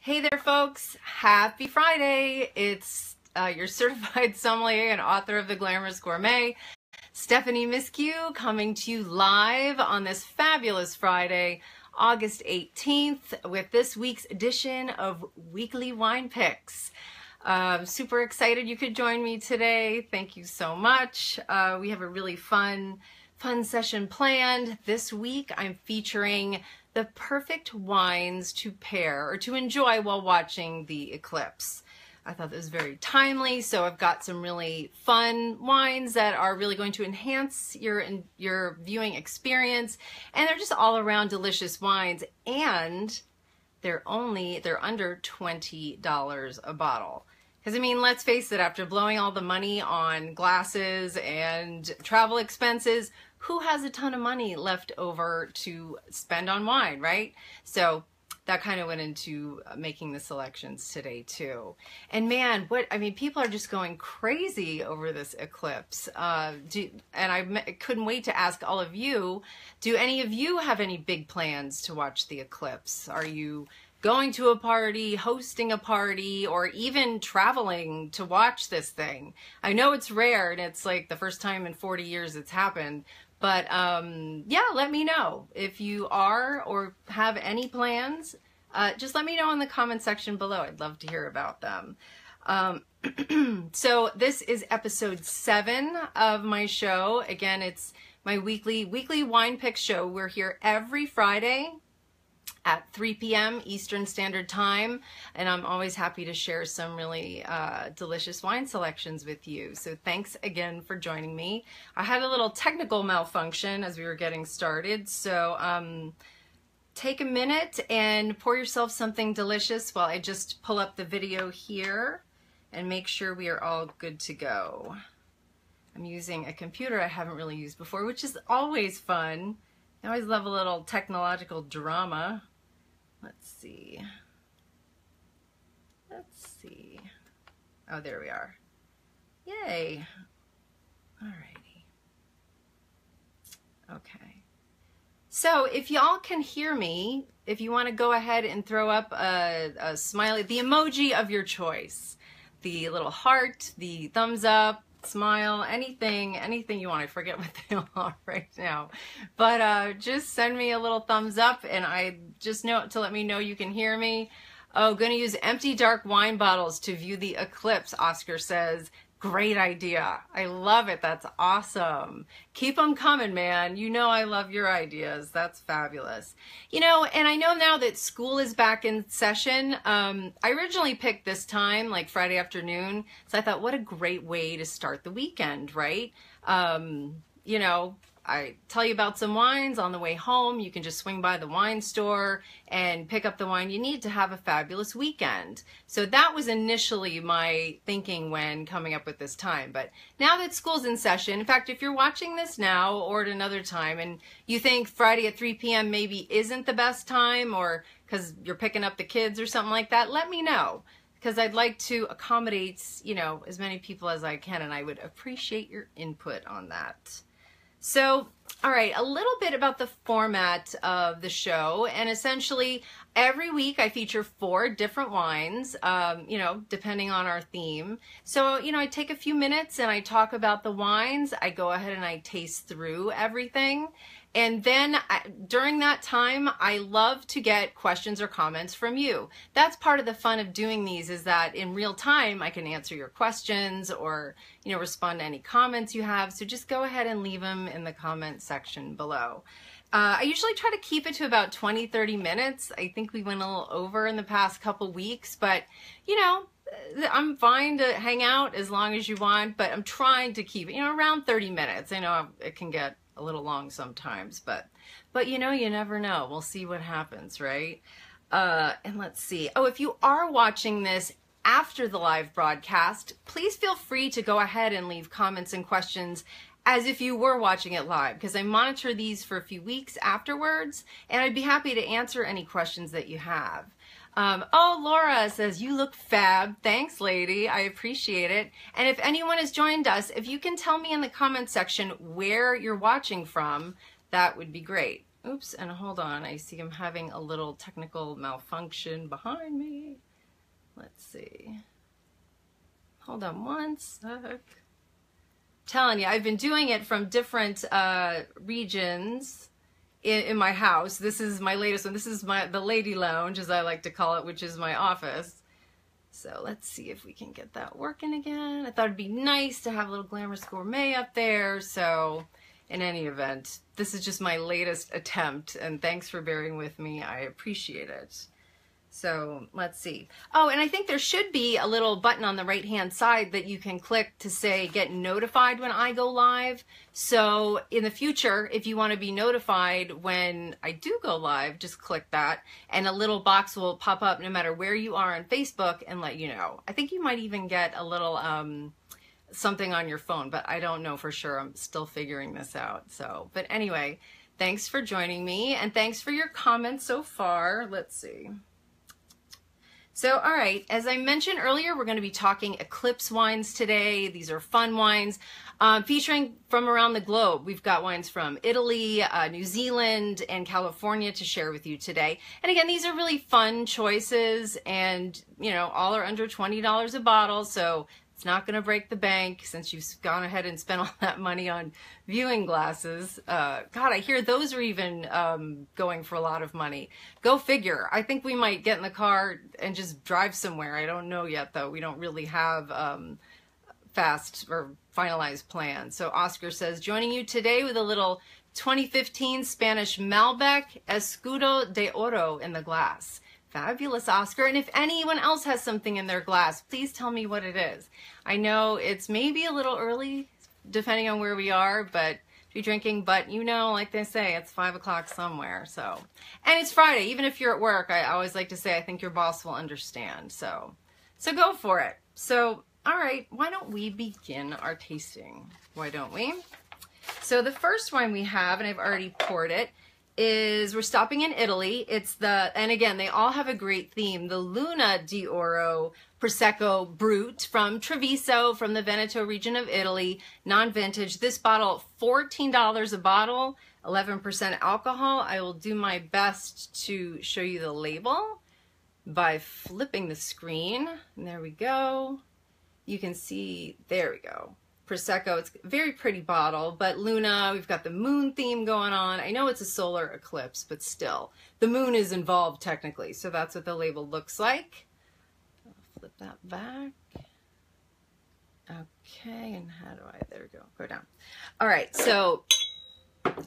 Hey there, folks. Happy Friday. It's your certified sommelier and author of The Glamorous Gourmet, Stephanie Miskew, coming to you live on this fabulous Friday, August 18th, with this week's edition of Weekly Wine Picks. Super excited you could join me today. Thank you so much. We have a really fun session planned. This week I'm featuring the perfect wines to pair or to enjoy while watching the eclipse. I thought that was very timely, so I've got some really fun wines that are really going to enhance your viewing experience, and they're just all around delicious wines, and they're under $20 a bottle. Because I mean, let's face it, after blowing all the money on glasses and travel expenses, who has a ton of money left over to spend on wine, right? So that kind of went into making the selections today too. And man, people are just going crazy over this eclipse. And I couldn't wait to ask all of you, do any of you have any big plans to watch the eclipse? Are you going to a party, hosting a party, or even traveling to watch this thing? I know it's rare and it's like the first time in 40 years it's happened, but yeah, let me know if you are or have any plans. Just let me know in the comment section below. I'd love to hear about them. So this is episode 7 of my show. Again, it's my weekly wine pick show. We're here every Friday at 3 p.m. Eastern Standard Time, and I'm always happy to share some really delicious wine selections with you. So thanks again for joining me. I had a little technical malfunction as we were getting started, so take a minute and pour yourself something delicious while I just pull up the video here and make sure we are all good to go. I'm using a computer I haven't really used before, which is always fun. I always love a little technological drama. Let's see. Oh, there we are. Yay. Alrighty. Okay. So if y'all can hear me, if you want to go ahead and throw up a smiley, the emoji of your choice, the little heart, the thumbs up, smile, anything you want. I forget what they are right now, but just send me a little thumbs up, and I just know to let me know you can hear me. Oh, gonna use empty dark wine bottles to view the eclipse, Oscar says. Great idea. I love it. That's awesome. Keep them coming, man. You know I love your ideas. That's fabulous. You know, and I know now that school is back in session. I originally picked this time, like Friday afternoon, so I thought, what a great way to start the weekend, right? You know, I tell you about some wines on the way home. You can just swing by the wine store and pick up the wine you need to have a fabulous weekend. So that was initially my thinking when coming up with this time. But now that school's in session, in fact, if you're watching this now or at another time and you think Friday at 3 p.m. maybe isn't the best time, or because you're picking up the kids or something like that, let me know, because I'd like to accommodate, you know, as many people as I can, and I would appreciate your input on that. So, all right, a little bit about the format of the show, and essentially every week I feature 4 different wines, you know, depending on our theme. So, you know, I take a few minutes and I talk about the wines. I go ahead and I taste through everything. And then during that time, I love to get questions or comments from you. That's part of the fun of doing these, is that in real time, I can answer your questions or, you know, respond to any comments you have. So just go ahead and leave them in the comment section below. I usually try to keep it to about 20-30 minutes. I think we went a little over in the past couple weeks, but you know, I'm fine to hang out as long as you want, but I'm trying to keep it, you know, around 30 minutes. I know it can get a little long sometimes, but you know, you never know. We'll see what happens, right? And let's see. Oh, if you are watching this after the live broadcast, please feel free to go ahead and leave comments and questions as if you were watching it live, because I monitor these for a few weeks afterwards, and I'd be happy to answer any questions that you have. Oh, Laura says, you look fab. Thanks, lady. I appreciate it. And if anyone has joined us, if you can tell me in the comment section where you're watching from, that would be great. Oops, and hold on. I see I'm having a little technical malfunction behind me. Let's see. Hold on one sec. Telling you, I've been doing it from different regions in my house. This is my latest one. This is the lady lounge, as I like to call it, which is my office. So let's see if we can get that working again. I thought it'd be nice to have a little Glamorous Gourmet up there. So in any event, this is just my latest attempt, and thanks for bearing with me. I appreciate it. So let's see. Oh, and I think there should be a little button on the right-hand side that you can click to say get notified when I go live. So in the future, if you want to be notified when I do go live, just click that and a little box will pop up no matter where you are on Facebook and let you know. I think you might even get a little something on your phone, but I don't know for sure. I'm still figuring this out. So, but anyway, thanks for joining me and thanks for your comments so far. Let's see. So, all right, as I mentioned earlier, we're going to be talking Eclipse wines today. These are fun wines featuring from around the globe. We've got wines from Italy, New Zealand, and California to share with you today. And again, these are really fun choices and, you know, all are under $20 a bottle. So it's not going to break the bank since you've gone ahead and spent all that money on viewing glasses. God, I hear those are even going for a lot of money. Go figure. I think we might get in the car and just drive somewhere. I don't know yet, though. We don't really have fast or finalized plans. So Oscar says, joining you today with a little 2015 Spanish Malbec Escudo de Oro in the glass. Fabulous, Oscar. And if anyone else has something in their glass, please tell me what it is. I know it's maybe a little early, depending on where we are, but if you're drinking, but you know, like they say, it's 5 o'clock somewhere. So, and it's Friday. Even if you're at work, I always like to say, I think your boss will understand. So go for it. So, all right, why don't we begin our tasting? Why don't we? So the first wine we have, and I've already poured it, is we're stopping in Italy. It's and again, they all have a great theme. The Luna d'Oro Prosecco Brut from Treviso, from the Veneto region of Italy, non-vintage. This bottle, $14 a bottle, 11% alcohol. I will do my best to show you the label by flipping the screen. And there we go. You can see, there we go. Prosecco, it's a very pretty bottle, but Luna, we've got the moon theme going on. I know it's a solar eclipse, but still, the moon is involved technically, so that's what the label looks like. I'll flip that back. Okay, and how do there we go, go down. All right, so,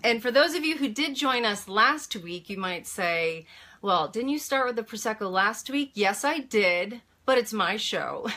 and for those of you who did join us last week, you might say, well, didn't you start with the Prosecco last week? Yes, I did. But it's my show.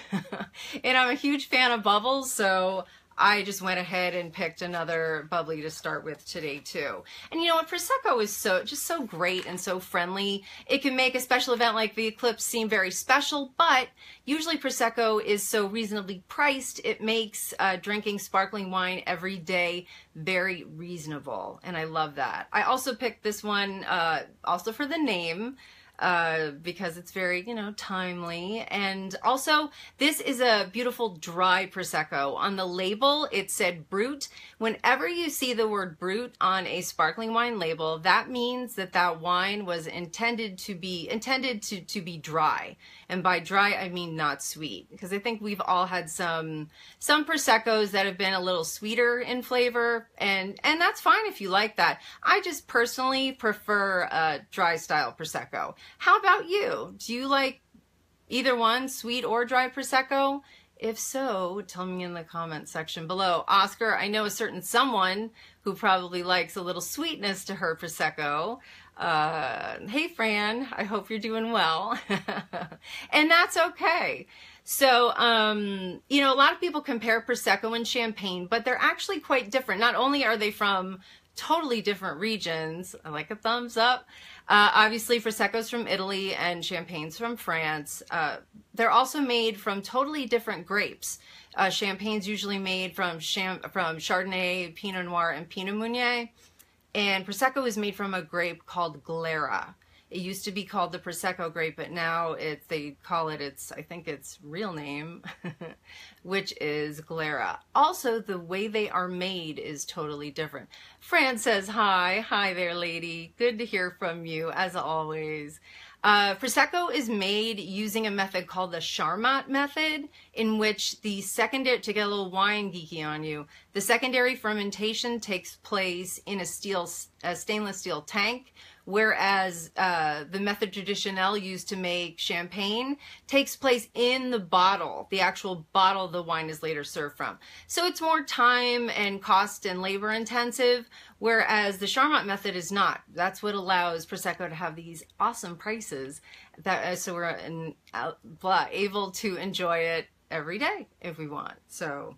And I'm a huge fan of bubbles, so I just went ahead and picked another bubbly to start with today too. And you know what, Prosecco is just so great and so friendly. It can make a special event like the Eclipse seem very special, but usually Prosecco is so reasonably priced, it makes drinking sparkling wine every day very reasonable, and I love that. I also picked this one also for the name, because it's very, you know, timely. And also, this is a beautiful dry Prosecco. On the label, it said Brut. Whenever you see the word Brut on a sparkling wine label, that means that that wine was intended to be dry. And by dry, I mean not sweet. Because I think we've all had some Proseccos that have been a little sweeter in flavor, and that's fine if you like that. I just personally prefer a dry style Prosecco. How about you? Do you like either one, sweet or dry Prosecco? If so, tell me in the comment section below. Oscar, I know a certain someone who probably likes a little sweetness to her Prosecco. Hey Fran, I hope you're doing well. And that's okay. So, you know, a lot of people compare Prosecco and Champagne, but they're actually quite different. Not only are they from totally different regions, I like a thumbs up. Obviously, Prosecco's from Italy and Champagne's from France. They're also made from totally different grapes. Champagne's usually made from Chardonnay, Pinot Noir, and Pinot Meunier. And Prosecco is made from a grape called Glera. It used to be called the Prosecco grape, but now they call it I think its real name, which is Glera. Also, the way they are made is totally different. Fran says hi. Hi there, lady. Good to hear from you, as always. Prosecco is made using a method called the Charmat method, in which the secondary, to get a little wine geeky on you, the secondary fermentation takes place in a stainless steel tank, whereas the method traditionnel used to make champagne takes place in the bottle, the actual bottle the wine is later served from. So it's more time and cost and labor intensive, whereas the Charmat method is not. That's what allows Prosecco to have these awesome prices, that so we're able to enjoy it every day if we want. So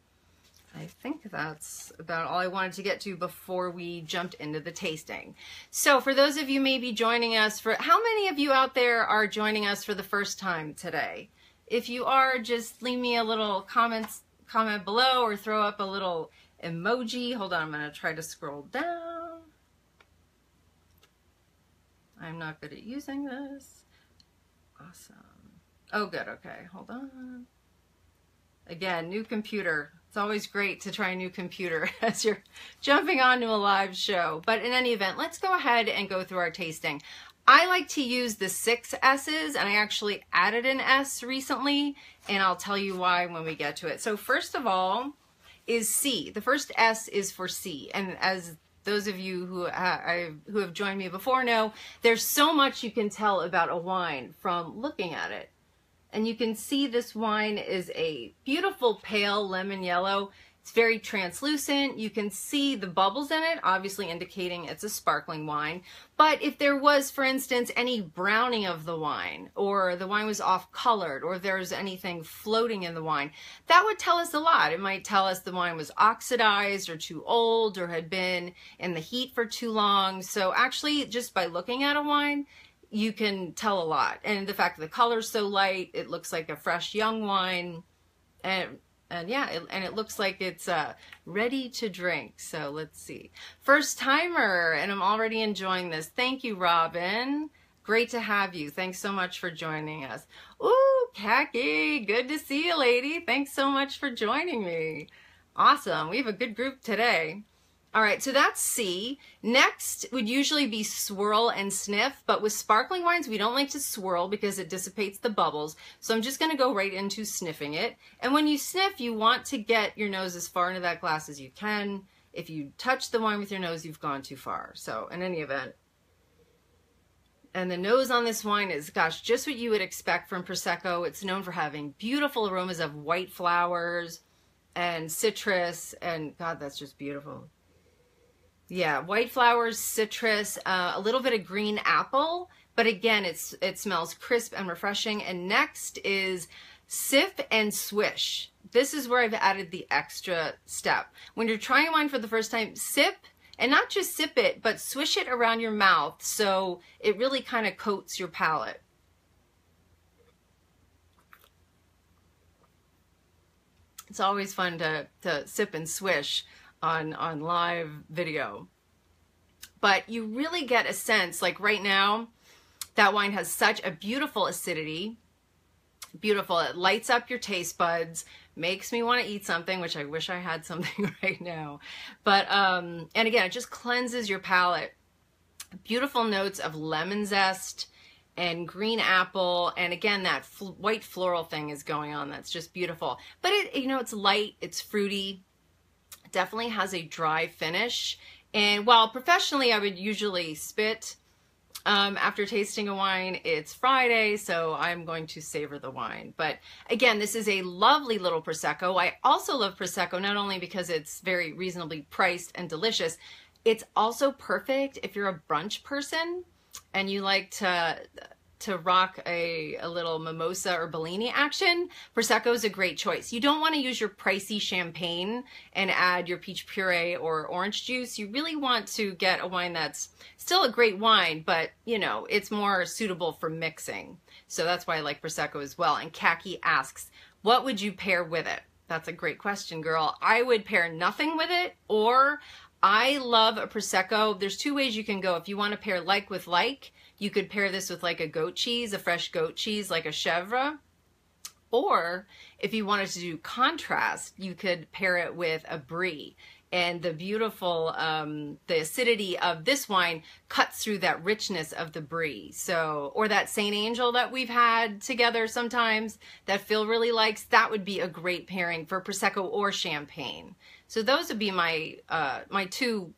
I think that's about all I wanted to get to before we jumped into the tasting. So for those of you maybe joining us for, how many of you out there are joining us for the first time today? If you are, just leave me a little comment below or throw up a little emoji. Hold on, I'm going to try to scroll down. I'm not good at using this. Awesome. Oh, good. Okay, hold on. Again, new computer. It's always great to try a new computer as you're jumping onto a live show. But in any event, let's go ahead and go through our tasting. I like to use the 6 S's, and I actually added an S recently, and I'll tell you why when we get to it. So first of all is C. The first S is for C. And as those of you who have joined me before know, there's so much you can tell about a wine from looking at it. And you can see this wine is a beautiful pale lemon yellow. It's very translucent. You can see the bubbles in it, obviously indicating it's a sparkling wine. But if there was, for instance, any browning of the wine, or the wine was off-colored, or there's anything floating in the wine, that would tell us a lot. It might tell us the wine was oxidized or too old or had been in the heat for too long. So actually, just by looking at a wine, you can tell a lot. And the fact that the color's so light, it looks like a fresh young wine. And yeah, it looks like it's ready to drink. So let's see. First timer, and I'm already enjoying this. Thank you, Robin. Great to have you. Thanks so much for joining us. Ooh, Khaki, good to see you, lady. Thanks so much for joining me. Awesome. We have a good group today. All right, so that's C. Next would usually be swirl and sniff, but with sparkling wines, we don't like to swirl because it dissipates the bubbles. So I'm just gonna go right into sniffing it. And when you sniff, you want to get your nose as far into that glass as you can. If you touch the wine with your nose, you've gone too far. So in any event. And the nose on this wine is, gosh, just what you would expect from Prosecco. It's known for having beautiful aromas of white flowers and citrus, and God, that's just beautiful. Yeah, white flowers, citrus, a little bit of green apple, but again, it smells crisp and refreshing. And next is sip and swish. This is where I've added the extra step. When you're trying wine for the first time, sip, and not just sip it, but swish it around your mouth so it really kind of coats your palate. It's always fun to sip and swish on live video. But you really get a sense, like right now, that wine has such a beautiful acidity. Beautiful. It lights up your taste buds, makes me want to eat something, which I wish I had something right now. But, and again, it just cleanses your palate. Beautiful notes of lemon zest and green apple, and again, that white floral thing is going on. That's just beautiful. But it, you know, it's light, it's fruity. Definitely has a dry finish. And while professionally I would usually spit after tasting a wine, it's Friday, so I'm going to savor the wine. But again, this is a lovely little Prosecco. I also love Prosecco not only because it's very reasonably priced and delicious, it's also perfect if you're a brunch person and you like to rock a little mimosa or Bellini action. Prosecco is a great choice. You don't want to use your pricey champagne and add your peach puree or orange juice. You really want to get a wine that's still a great wine, but you know, it's more suitable for mixing. So that's why I like Prosecco as well. And Khaki asks, what would you pair with it? That's a great question, girl. I would pair nothing with it, or I love a Prosecco. There's two ways you can go. If you want to pair like with like, you could pair this with like a goat cheese, a fresh goat cheese, like a chèvre, Or if you wanted to do contrast, you could pair it with a brie. And the beautiful, the acidity of this wine cuts through that richness of the brie. So, or that Saint Angel that we've had together sometimes that Phil really likes, that would be a great pairing for Prosecco or Champagne. So those would be my, my two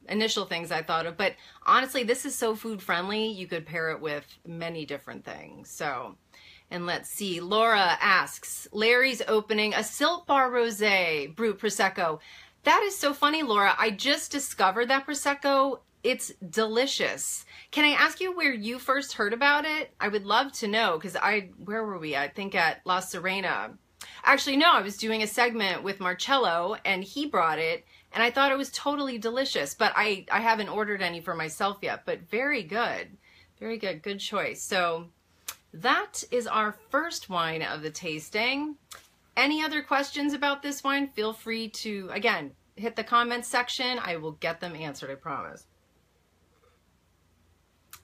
initial things I thought of. But honestly, this is so food friendly, you could pair it with many different things. So, and let's see, Laura asks, Larry's opening a Silk Bar Rosé Brut Prosecco. That is so funny, Laura. I just discovered that Prosecco. It's delicious. Can I ask you where you first heard about it? I would love to know, because where were we? I think at La Serena. Actually, no, I was doing a segment with Marcello and he brought it and I thought it was totally delicious, but I haven't ordered any for myself yet, but very good. Very good. Good choice. So that is our first wine of the tasting. Any other questions about this wine? Feel free to, again, hit the comments section. I will get them answered, I promise.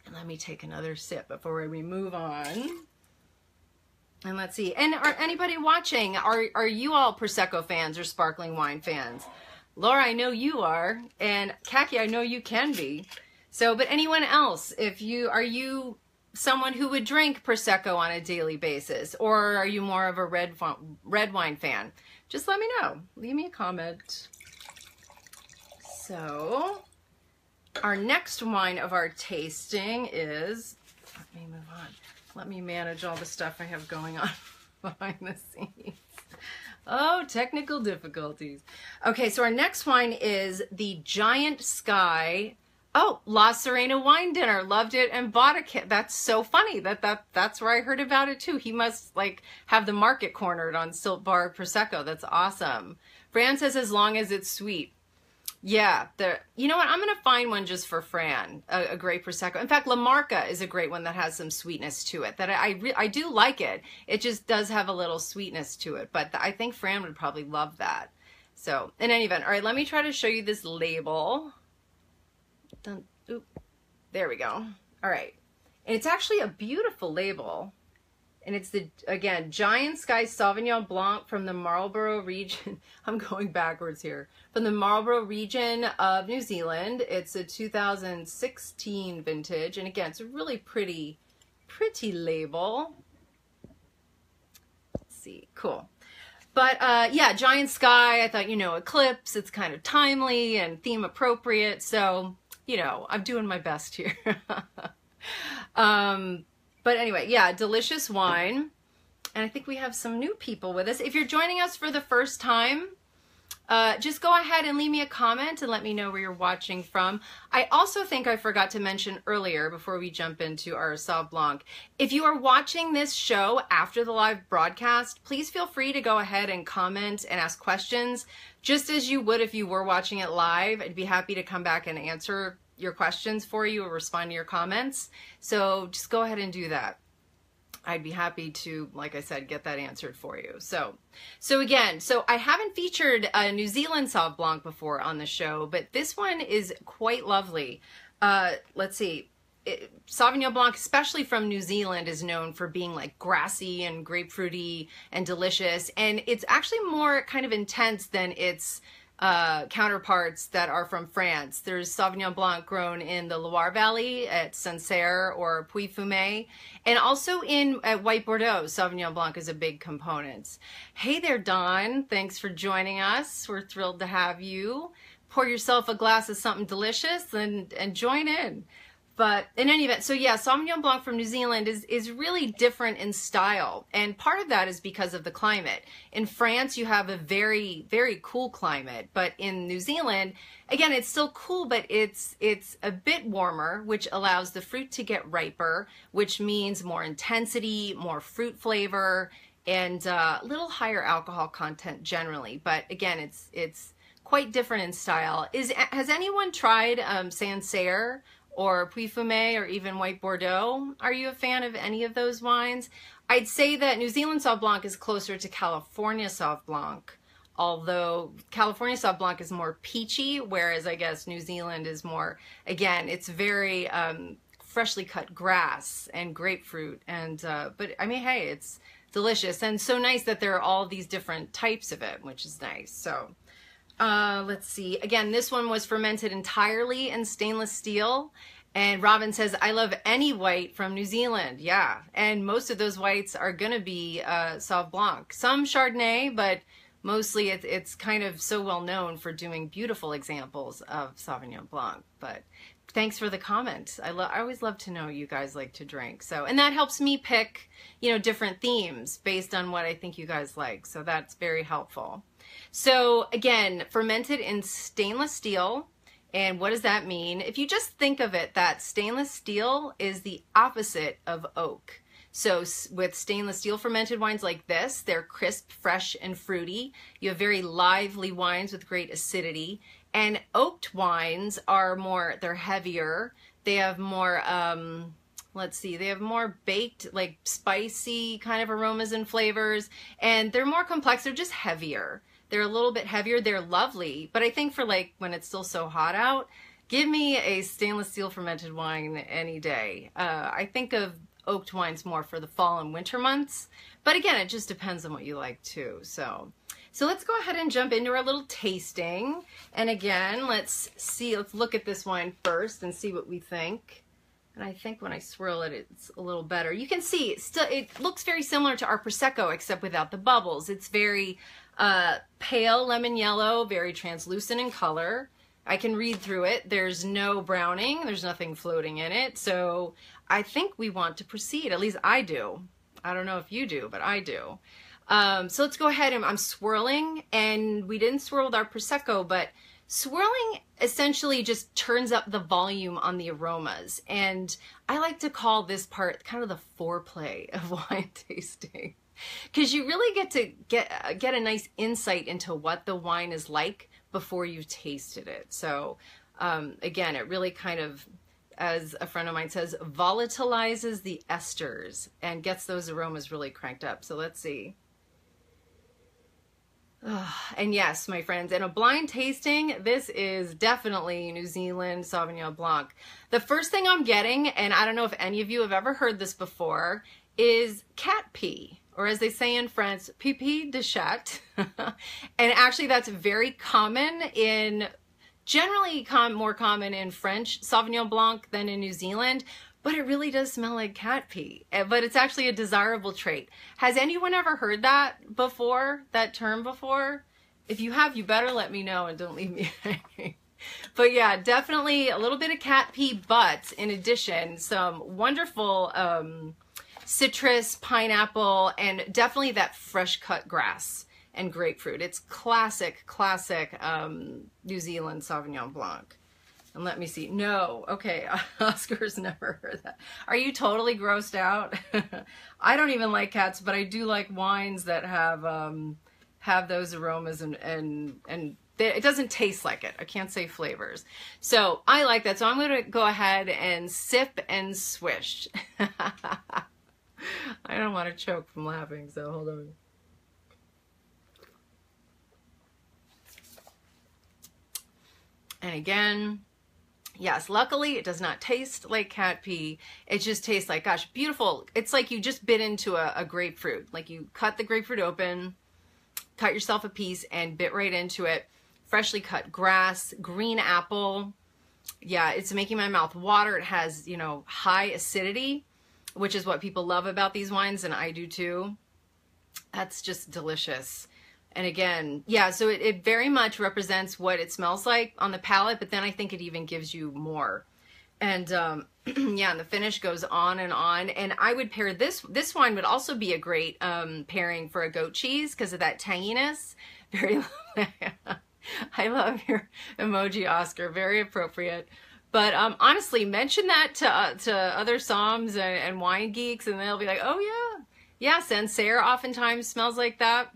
And let me take another sip before we move on. And let's see. And are anybody watching, are you all Prosecco fans or sparkling wine fans? Laura, I know you are. And Kaki, I know you can be. So, but anyone else, are you someone who would drink Prosecco on a daily basis, or are you more of a red wine fan? Just let me know. Leave me a comment. So our next wine of our tasting is, let me move on. Let me manage all the stuff I have going on behind the scenes. Oh, technical difficulties. Okay, so our next wine is the Giant Sky. Oh, La Serena Wine Dinner. Loved it and bought a kit. That's so funny. That's where I heard about it too. He must like have the market cornered on Silk Bar Prosecco. That's awesome. Fran says as long as it's sweet. Yeah, you know what? I'm going to find one just for Fran, a great Prosecco. In fact, La Marca is a great one that has some sweetness to it. That I do like it. It just does have a little sweetness to it. But I think Fran would probably love that. So in any event, all right, let me try to show you this label. Oop, there we go. All right. And it's actually a beautiful label. And it's again, Giant Sky Sauvignon Blanc from the Marlborough region. I'm going backwards here. From the Marlborough region of New Zealand. It's a 2016 vintage. And again, it's a really pretty label. Let's see. Cool. But yeah, Giant Sky, I thought, you know, Eclipse, it's kind of timely and theme appropriate. So, you know, I'm doing my best here. But anyway, yeah, delicious wine. And I think we have some new people with us. If you're joining us for the first time, just go ahead and leave me a comment and let me know where you're watching from. I also think I forgot to mention earlier before we jump into our Sauv Blanc, if you are watching this show after the live broadcast, please feel free to go ahead and comment and ask questions just as you would if you were watching it live. I'd be happy to come back and answer your questions for you or respond to your comments. So just go ahead and do that. I'd be happy to, like I said, get that answered for you. So again, I haven't featured a New Zealand Sauv Blanc before on the show, but this one is quite lovely. Let's see. Sauvignon Blanc, especially from New Zealand, is known for being like grassy and grapefruity and delicious. And it's actually more kind of intense than its counterparts that are from France. There's Sauvignon Blanc grown in the Loire Valley at Sancerre or Puy-Fumé, and also at White Bordeaux, Sauvignon Blanc is a big component. Hey there, Dawn. Thanks for joining us. We're thrilled to have you. Pour yourself a glass of something delicious and join in. But in any event, so yeah, Sauvignon Blanc from New Zealand is really different in style. And part of that is because of the climate. In France, you have a very, very cool climate. But in New Zealand, again, it's still cool, but it's a bit warmer, which allows the fruit to get riper, which means more intensity, more fruit flavor, and a little higher alcohol content generally. But again, it's quite different in style. Has anyone tried Sancerre or Puy-Fumé, or even White Bordeaux? Are you a fan of any of those wines? I'd say that New Zealand Sauv Blanc is closer to California Sauv Blanc, although California Sauv Blanc is more peachy, whereas I guess New Zealand is more, again, it's very freshly cut grass and grapefruit. And but I mean, hey, delicious. And so nice that there are all these different types of it, which is nice. So let's see. Again, this one was fermented entirely in stainless steel. And Robin says, I love any white from New Zealand. Yeah. And most of those whites are going to be Sauv Blanc. Some Chardonnay, but mostly it's kind of so well known for doing beautiful examples of Sauvignon Blanc. But thanks for the comment. I always love to know you guys like to drink. So, and that helps me pick, you know, different themes based on what I think you guys like. So that's very helpful. So again, fermented in stainless steel. And what does that mean? If you just think of it, that stainless steel is the opposite of oak. So with stainless steel fermented wines like this, they're crisp, fresh, and fruity. You have very lively wines with great acidity. And oaked wines are more, they're heavier. They have more, let's see, they have more baked, like spicy kind of aromas and flavors. And they're more complex, they're just heavier. They're a little bit heavier, they're lovely. But I think for like when it's still so hot out, give me a stainless steel fermented wine any day. I think of oaked wines more for the fall and winter months. But again, it just depends on what you like too. So let's go ahead and jump into our little tasting. And again, let's look at this wine first and see what we think. And I think when I swirl it, it's a little better. You can see it looks very similar to our Prosecco, except without the bubbles. It's very pale lemon yellow, very translucent in color. I can read through it. There's no browning. There's nothing floating in it. So I think we want to proceed. At least I do. I don't know if you do, but I do. So let's go ahead and I'm swirling, and we didn't swirl with our Prosecco, but swirling essentially just turns up the volume on the aromas. And I like to call this part kind of the foreplay of wine tasting, because you really get to get a nice insight into what the wine is like before you've tasted it. So again, it really kind of, as a friend of mine says, volatilizes the esters and gets those aromas really cranked up. So let's see. And yes, my friends, in a blind tasting, this is definitely New Zealand Sauvignon Blanc. The first thing I'm getting, and I don't know if any of you have ever heard this before, is cat pee, or as they say in France, pipi de chat. And actually that's very common in, generally more common in French Sauvignon Blanc than in New Zealand. But it really does smell like cat pee. But it's actually a desirable trait. Has anyone ever heard that before, that term before? If you have, you better let me know and don't leave me hanging. But yeah, definitely a little bit of cat pee, but in addition, some wonderful citrus, pineapple, and definitely that fresh cut grass and grapefruit. It's classic New Zealand Sauvignon Blanc. And let me see. No. Okay. Oscar's never heard that. Are you totally grossed out? I don't even like cats, but I do like wines that have those aromas and it doesn't taste like it. I can't say flavors. So I like that. So I'm going to go ahead and sip and swish. I don't want to choke from laughing, so hold on. And again, yes, luckily it does not taste like cat pee. It just tastes like, gosh, beautiful. It's like you just bit into a grapefruit. Like you cut the grapefruit open, cut yourself a piece and bit right into it. Freshly cut grass, green apple. Yeah, it's making my mouth water. It has, you know, high acidity, which is what people love about these wines, and I do too. That's just delicious. And again, yeah, so it very much represents what it smells like on the palate, but then I think it even gives you more. And yeah, and the finish goes on. And I would pair this wine would also be a great pairing for a goat cheese because of that tanginess. Very, I love your emoji, Oscar, very appropriate. But honestly, mention that to other somms and wine geeks, and they'll be like, oh yeah, Sancerre oftentimes smells like that.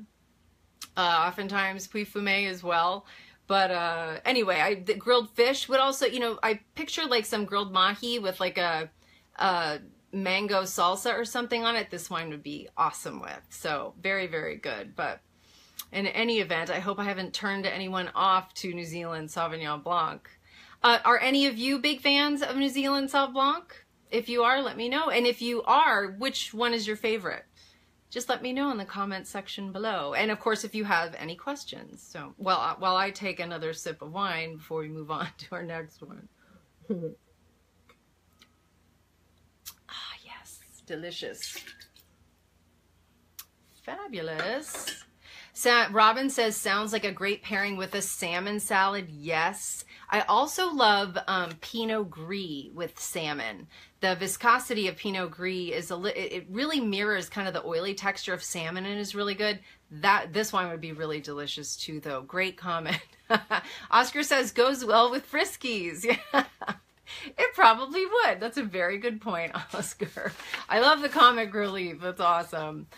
Oftentimes Puy Fumé as well. But anyway, the grilled fish would also, you know, I picture like some grilled mahi with like a mango salsa or something on it. This wine would be awesome with. So very, very good. But in any event, I hope I haven't turned anyone off to New Zealand Sauvignon Blanc. Are any of you big fans of New Zealand Sauv Blanc? If you are, let me know. And if you are, which one is your favorite? just let me know in the comment section below. And of course, if you have any questions. So, well, while I take another sip of wine before we move on to our next one. Ah, yes, delicious. Fabulous. Robin says, sounds like a great pairing with a salmon salad. Yes. I also love Pinot Gris with salmon. The viscosity of Pinot Gris is it really mirrors kind of the oily texture of salmon and is really good. This wine would be really delicious too, though. Great comment. Oscar says, goes well with Friskies. Yeah. It probably would. That's a very good point, Oscar. I love the comic relief. That's awesome.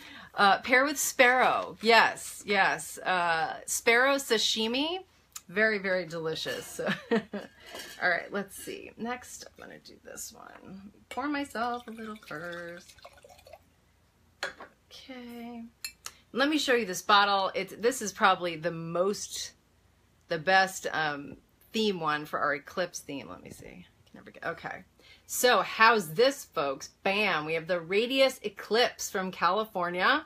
Pair with Sparrow. Yes, yes. Sparrow sashimi. Very, very delicious. All right, let's see. Next, I'm going to do this one. Pour myself a little first. Okay. Let me show you this bottle. This is probably the best theme one for our Eclipse theme. Let me see. Okay. So how's this, folks? Bam. We have the Radius Eclipse from California,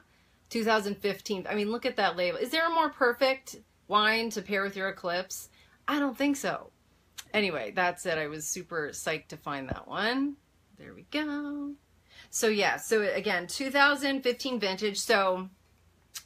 2015. I mean, look at that label. Is there a more perfect wine to pair with your Eclipse? I don't think so. Anyway, that's it. I was super psyched to find that one. There we go. So yeah, so again, 2015 vintage. So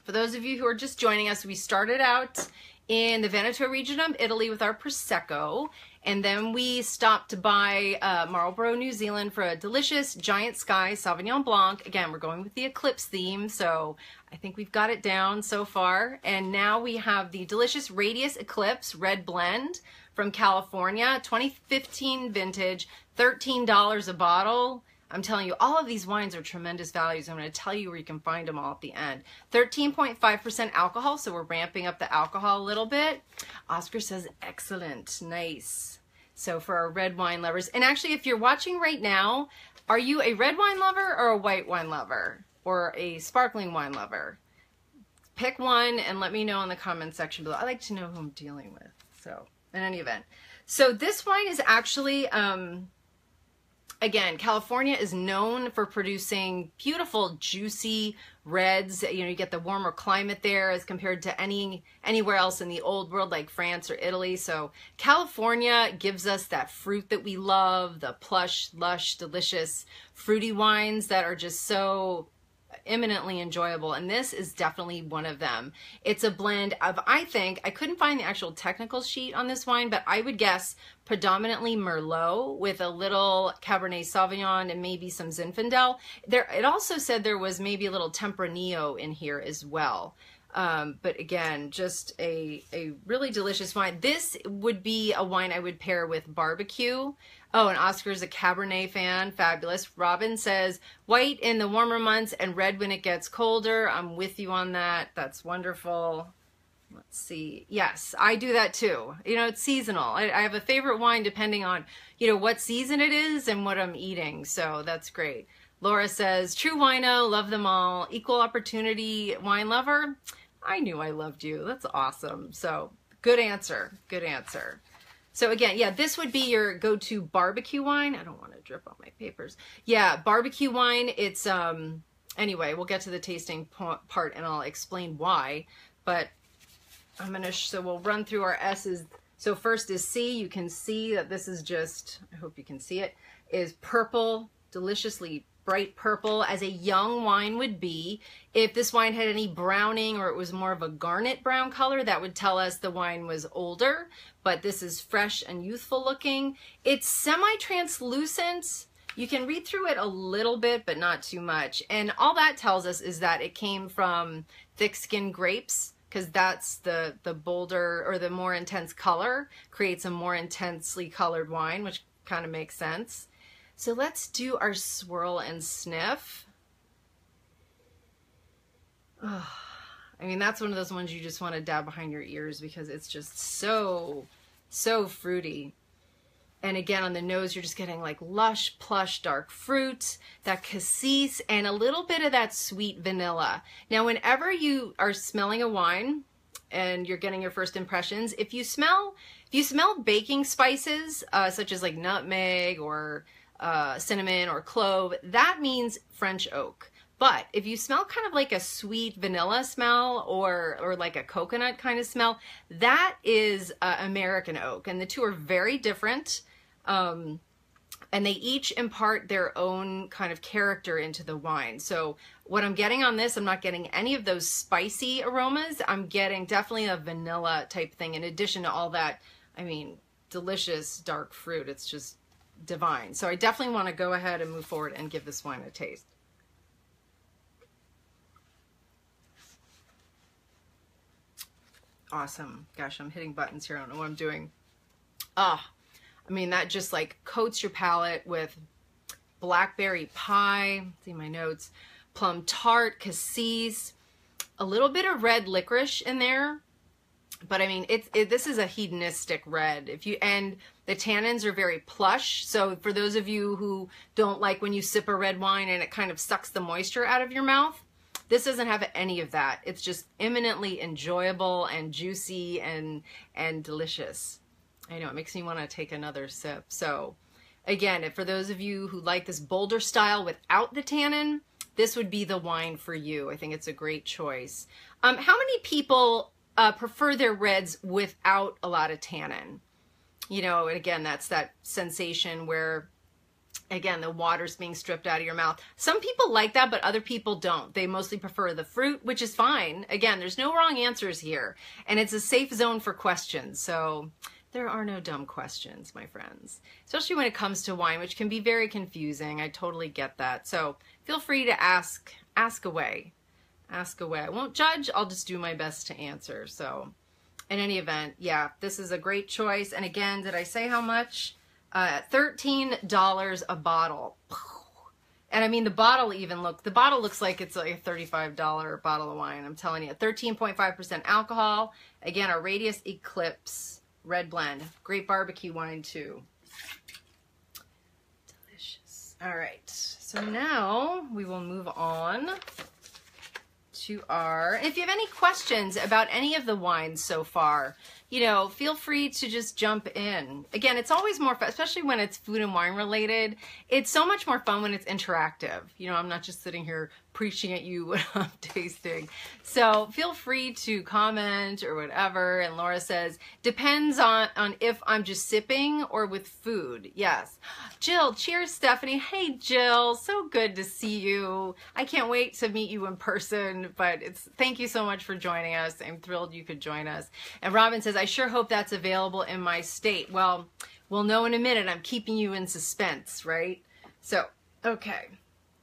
for those of you who are just joining us, we started out in the Veneto region of Italy with our Prosecco, and then we stopped by Marlborough, New Zealand for a delicious Giant Sky Sauvignon Blanc. Again, we're going with the Eclipse theme, so I think we've got it down so far. And now we have the delicious Radius Eclipse Red Blend from California, 2015 vintage, $13 a bottle. I'm telling you, all of these wines are tremendous values. I'm going to tell you where you can find them all at the end. 13.5% alcohol, so we're ramping up the alcohol a little bit. Oscar says, excellent, nice. So for our red wine lovers, and actually if you're watching right now, are you a red wine lover or a white wine lover or a sparkling wine lover? Pick one and let me know in the comment section below. I like to know who I'm dealing with. So in any event, so this wine is actually, again, California is known for producing beautiful, juicy reds. You know, you get the warmer climate there as compared to anywhere else in the old world like France or Italy. So California gives us that fruit that we love, the plush, lush, delicious, fruity wines that are just so eminently enjoyable, and this is definitely one of them. It's a blend of, I think, I couldn't find the actual technical sheet on this wine, but I would guess predominantly Merlot with a little Cabernet Sauvignon and maybe some Zinfandel. It also said there was maybe a little Tempranillo in here as well. But again, just a really delicious wine. This would be a wine I would pair with barbecue. Oh, and Oscar's a Cabernet fan. Fabulous. Robin says, white in the warmer months and red when it gets colder. I'm with you on that. That's wonderful. Let's see. Yes, I do that too. You know, it's seasonal. I have a favorite wine depending on, you know, what season it is and what I'm eating. So that's great. Laura says, true wino, love them all. Equal opportunity wine lover. I knew I loved you. That's awesome. So good answer. Good answer. So again, yeah, this would be your go-to barbecue wine. I don't want to drip on my papers. Yeah, barbecue wine. It's, anyway, we'll get to the tasting part and I'll explain why. But I'm going to, so we'll run through our S's. So first is C. You can see that this is just, I hope you can see it, is purple, deliciously bright purple, as a young wine would be. If this wine had any browning or it was more of a garnet brown color, that would tell us the wine was older, but this is fresh and youthful looking. It's semi-translucent. You can read through it a little bit, but not too much. And all that tells us is that it came from thick-skinned grapes, because that's the bolder or the more intense color creates a more intensely colored wine, which kind of makes sense. So let's do our swirl and sniff. Oh, I mean, that's one of those ones you just want to dab behind your ears because it's just so fruity. And again, on the nose, you're just getting like lush, plush, dark fruit, that cassis, and a little bit of that sweet vanilla. Now, whenever you are smelling a wine and you're getting your first impressions, if you smell baking spices, such as like nutmeg or cinnamon or clove, that means French oak. But if you smell kind of like a sweet vanilla smell or like a coconut kind of smell, that is American oak. And the two are very different. And they each impart their own kind of character into the wine. So what I'm getting on this, I'm not getting any of those spicy aromas. I'm getting definitely a vanilla type thing in addition to all that, I mean, delicious dark fruit. It's just divine. So I definitely want to go ahead and move forward and give this wine a taste. Awesome. Gosh, I'm hitting buttons here. I don't know what I'm doing. Ah, I mean, that just like coats your palate with blackberry pie. See my notes. Plum tart, cassis, a little bit of red licorice in there. But I mean, this is a hedonistic red. And the tannins are very plush. So for those of you who don't like when you sip a red wine and it kind of sucks the moisture out of your mouth, this doesn't have any of that. It's just eminently enjoyable and juicy and delicious. I know, it makes me want to take another sip. So again, for those of you who like this bolder style without the tannin, this would be the wine for you. I think it's a great choice. How many people prefer their reds without a lot of tannin? You know, and again, that's that sensation where, again, the water's being stripped out of your mouth. Some people like that, but other people don't. They mostly prefer the fruit, which is fine. Again, there's no wrong answers here. And it's a safe zone for questions. So there are no dumb questions, my friends. Especially when it comes to wine, which can be very confusing. I totally get that. So feel free to ask away. Ask away. I won't judge. I'll just do my best to answer. So in any event, yeah, this is a great choice. And again, did I say how much? $13 a bottle. And I mean, the bottle looks like it's like a $35 bottle of wine. I'm telling you, 13.5% alcohol. Again, our Radius Eclipse red blend. Great barbecue wine too. Delicious. All right. So now we will move on to if you have any questions about any of the wines so far, you know, feel free to just jump in. Again, it's always more fun, especially when it's food and wine related. It's so much more fun when it's interactive. You know, I'm not just sitting here preaching at you what I'm tasting. So feel free to comment or whatever. And Laura says, depends on if I'm just sipping or with food. Yes. Jill, cheers, Stephanie. Hey, Jill, so good to see you. I can't wait to meet you in person, but thank you so much for joining us. I'm thrilled you could join us. And Robin says, I sure hope that's available in my state. Well, we'll know in a minute. I'm keeping you in suspense, right? So, okay.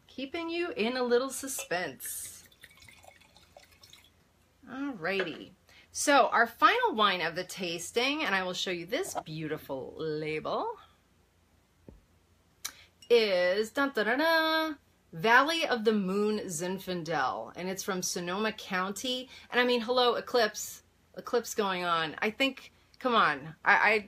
Keeping you in a little suspense. Alrighty. So our final wine of the tasting, and I will show you this beautiful label, is Valley of the Moon Zinfandel, and it's from Sonoma County. And I mean, hello, Eclipse going on. I think, come on, I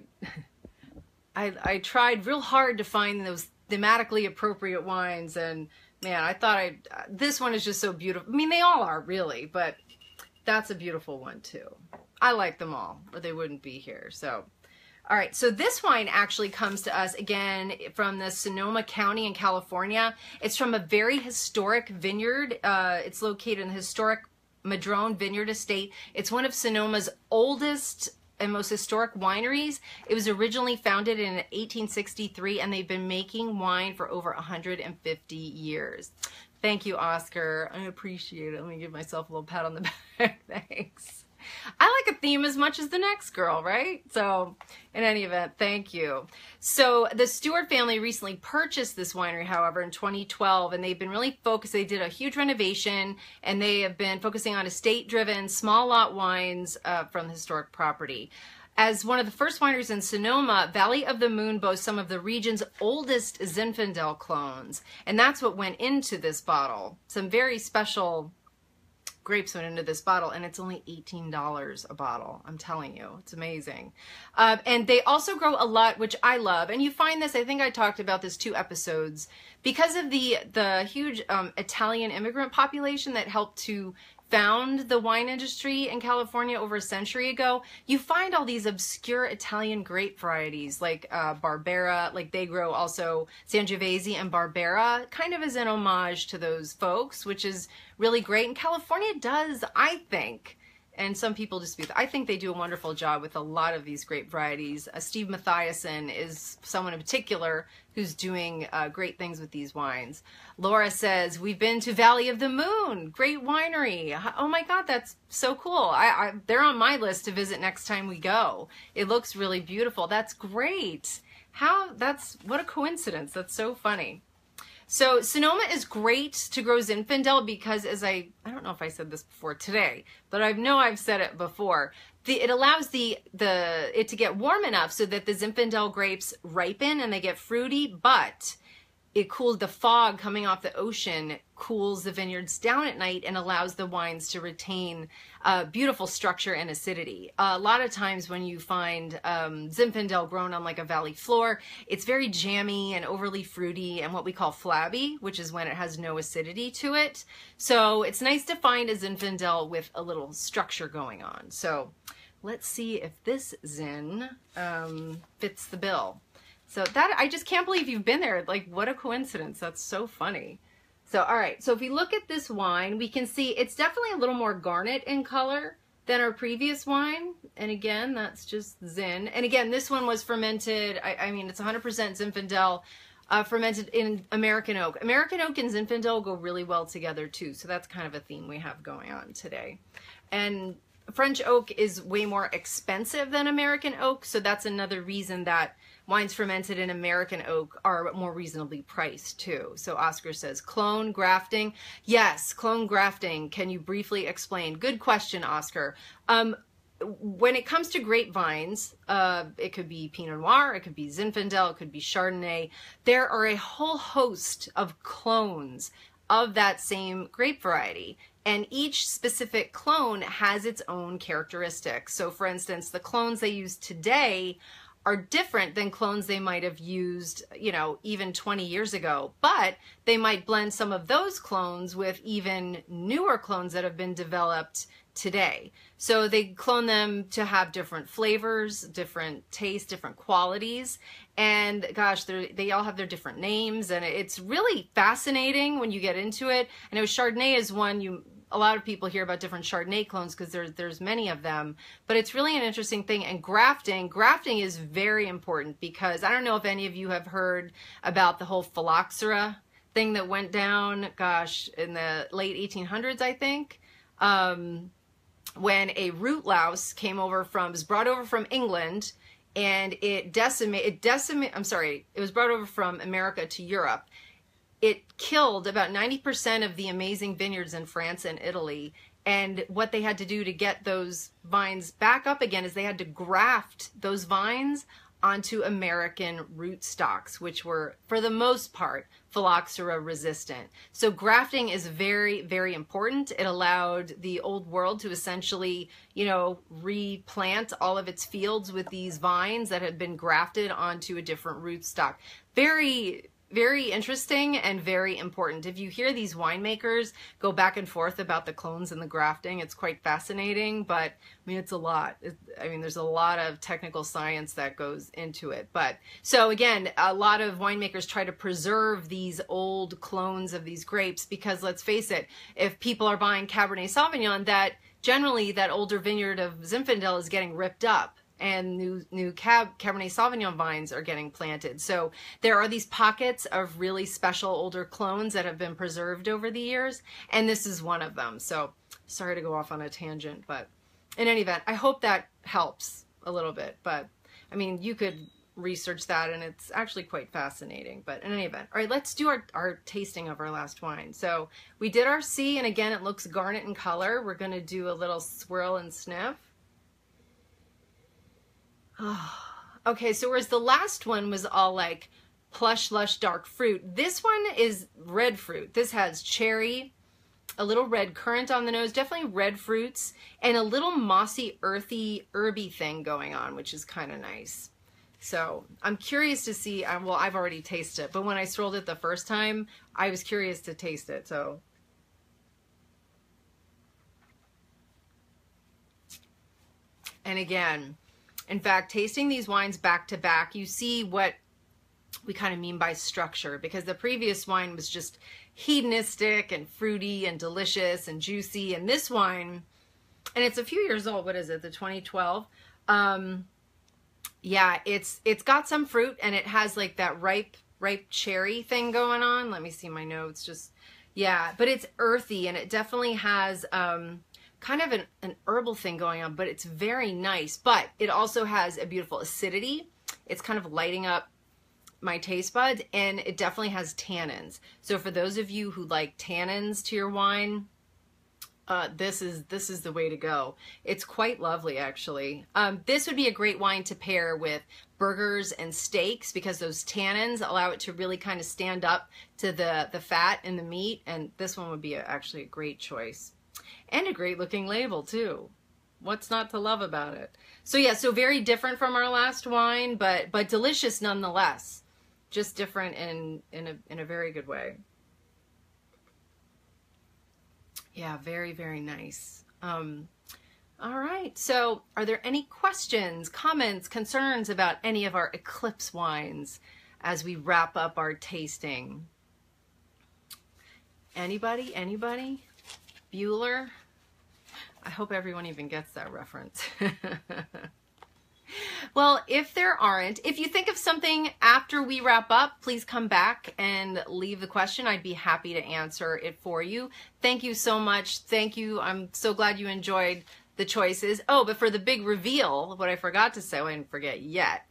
tried real hard to find those thematically appropriate wines, and man, I thought this one is just so beautiful. I mean, they all are really, but that's a beautiful one too. I like them all, or they wouldn't be here. So, all right. So this wine actually comes to us again from the Sonoma County in California. It's from a very historic vineyard. It's located in the historic Madrone Vineyard Estate. It's one of Sonoma's oldest and most historic wineries. It was originally founded in 1863, and they've been making wine for over 150 years. Thank you, Oscar. I appreciate it. Let me give myself a little pat on the back. Thanks. I like a theme as much as the next girl, right? So in any event, thank you. So the Stewart family recently purchased this winery, however, in 2012, and they've been really focused. They did a huge renovation, and they have been focusing on estate-driven, small lot wines from the historic property. As one of the first wineries in Sonoma, Valley of the Moon boasts some of the region's oldest Zinfandel clones, and that's what went into this bottle. Some very special grapes went into this bottle, and it's only $18 a bottle. I'm telling you, it's amazing. And they also grow a lot, which I love. And you find this, I think I talked about this 2 episodes, because of the huge Italian immigrant population that helped to found the wine industry in California over a century ago, you find all these obscure Italian grape varieties like Barbera, like they grow also Sangiovese and Barbera, kind of as an homage to those folks, which is really great. And California does, I think, and some people dispute that, I think they do a wonderful job with a lot of these grape varieties. Steve Mathiasen is someone in particular who's doing great things with these wines. Laura says, we've been to Valley of the Moon, great winery. Oh my God, that's so cool. They're on my list to visit next time we go. It looks really beautiful. That's great. What a coincidence. That's so funny. So Sonoma is great to grow Zinfandel because, as I don't know if I said this before today, but I know I've said it before. It allows it to get warm enough so that the Zinfandel grapes ripen and they get fruity, but it cools the fog coming off the ocean, cools the vineyards down at night and allows the wines to retain beautiful structure and acidity. A lot of times when you find Zinfandel grown on like a valley floor, it's very jammy and overly fruity and what we call flabby, which is when it has no acidity to it. So it's nice to find a Zinfandel with a little structure going on. So let's see if this Zin fits the bill. So that, I just can't believe you've been there. Like, what a coincidence. That's so funny. So, all right. So if we look at this wine, we can see it's definitely a little more garnet in color than our previous wine. And again, that's just Zin. And again, this one was fermented. I mean, it's 100% Zinfandel, fermented in American oak. American oak and Zinfandel go really well together too. So that's kind of a theme we have going on today. And French oak is way more expensive than American oak. So that's another reason that wines fermented in American oak are more reasonably priced too. So Oscar says, clone grafting. Yes, clone grafting. Can you briefly explain? Good question, Oscar. When it comes to grapevines, it could be Pinot Noir, it could be Zinfandel, it could be Chardonnay. There are a whole host of clones of that same grape variety. And each specific clone has its own characteristics. So for instance, the clones they use today are different than clones they might have used, you know, even 20 years ago, but they might blend some of those clones with even newer clones that have been developed today. So they clone them to have different flavors, different tastes, different qualities. And gosh, they all have their different names, and it's really fascinating when you get into it. I know Chardonnay is one a lot of people hear about different Chardonnay clones because there's many of them, but it's really an interesting thing. And grafting is very important because I don't know if any of you have heard about the whole phylloxera thing that went down, gosh, in the late 1800s, I think, when a root louse was brought over from England, and it was brought over from America to Europe. It killed about 90% of the amazing vineyards in France and Italy. And what they had to do to get those vines back up again is they had to graft those vines onto American rootstocks, which were, for the most part, phylloxera resistant. So grafting is very, very important. It allowed the old world to essentially, you know, replant all of its fields with these vines that had been grafted onto a different rootstock. Very, very interesting and very important. If you hear these winemakers go back and forth about the clones and the grafting, it's quite fascinating, but I mean, it's a lot. There's a lot of technical science that goes into it. But so again, a lot of winemakers try to preserve these old clones of these grapes because let's face it, if people are buying Cabernet Sauvignon, that generally that older vineyard of Zinfandel is getting ripped up, and new Cabernet Sauvignon vines are getting planted. So there are these pockets of really special older clones that have been preserved over the years, and this is one of them. So sorry to go off on a tangent, but in any event, I hope that helps a little bit. But I mean, you could research that and it's actually quite fascinating. But in any event, all right, let's do our tasting of our last wine. So we did our C, and again, it looks garnet in color. We're going to do a little swirl and sniff. Oh, okay, so whereas the last one was all like plush, lush, dark fruit, this one is red fruit. This has cherry, a little red currant on the nose, definitely red fruits, and a little mossy, earthy, herby thing going on, which is kind of nice. So I'm curious to see, well, I've already tasted it, but when I swirled it the first time, I was curious to taste it, so. And again, in fact, tasting these wines back to back, you see what we kind of mean by structure, because the previous wine was just hedonistic and fruity and delicious and juicy. And this wine, and it's a few years old, what is it, the 2012? Yeah, it's got some fruit, and it has like that ripe cherry thing going on. Let me see my notes. Just, yeah, but it's earthy, and it definitely has kind of an herbal thing going on, but it's very nice. But it also has a beautiful acidity. It's kind of lighting up my taste buds, and it definitely has tannins. So for those of you who like tannins to your wine, this is the way to go. It's quite lovely, actually. This would be a great wine to pair with burgers and steaks, because those tannins allow it to really kind of stand up to the fat in the meat. And this one would be actually a great choice, and a great looking label too. What's not to love about it? So yeah, so very different from our last wine, but delicious nonetheless. Just different in a very good way. Yeah, very, very nice. All right, so are there any questions, comments, concerns about any of our Eclipse wines as we wrap up our tasting? Anybody? Anybody? Bueller? I hope everyone even gets that reference. Well, if there aren't, if you think of something after we wrap up, please come back and leave the question. I'd be happy to answer it for you. Thank you so much. Thank you. I'm so glad you enjoyed the choices. Oh, but for the big reveal, what I forgot to say, I didn't forget yet.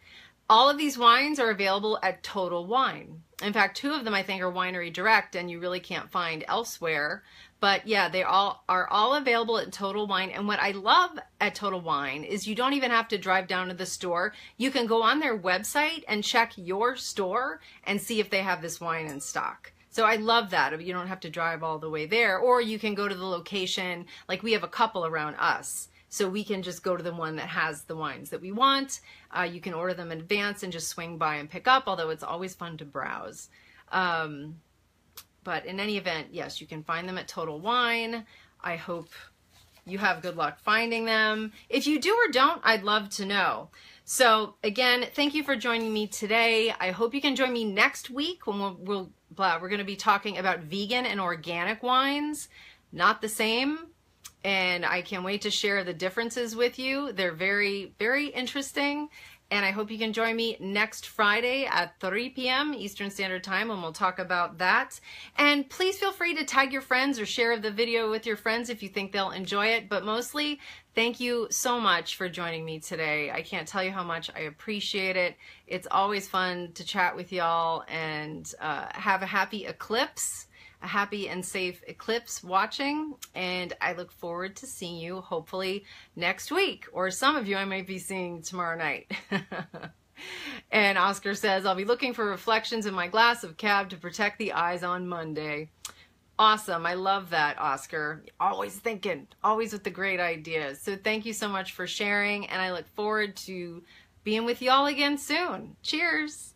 All of these wines are available at Total Wine. In fact, 2 of them I think are Winery Direct, and you really can't find elsewhere. But yeah, they are all available at Total Wine. And what I love at Total Wine is you don't even have to drive down to the store. You can go on their website and check your store and see if they have this wine in stock. So I love that. You don't have to drive all the way there, or you can go to the location. Like we have a couple around us, so we can just go to the one that has the wines that we want. You can order them in advance and just swing by and pick up, although it's always fun to browse. But in any event, yes, you can find them at Total Wine. I hope you have good luck finding them. If you do or don't, I'd love to know. So again, thank you for joining me today. I hope you can join me next week when we're going to be talking about vegan and organic wines. Not the same. And I can't wait to share the differences with you. They're very, very interesting. And I hope you can join me next Friday at 3 p.m. Eastern Standard Time, and we'll talk about that. And please feel free to tag your friends or share the video with your friends if you think they'll enjoy it. But mostly, thank you so much for joining me today. I can't tell you how much I appreciate it. It's always fun to chat with y'all, and have a happy eclipse. A happy and safe eclipse watching, and I look forward to seeing you hopefully next week, or some of you I might be seeing tomorrow night. And Oscar says, I'll be looking for reflections in my glass of cab to protect the eyes on Monday. Awesome. I love that, Oscar. Always thinking, always with the great ideas. So thank you so much for sharing, and I look forward to being with y'all again soon. Cheers.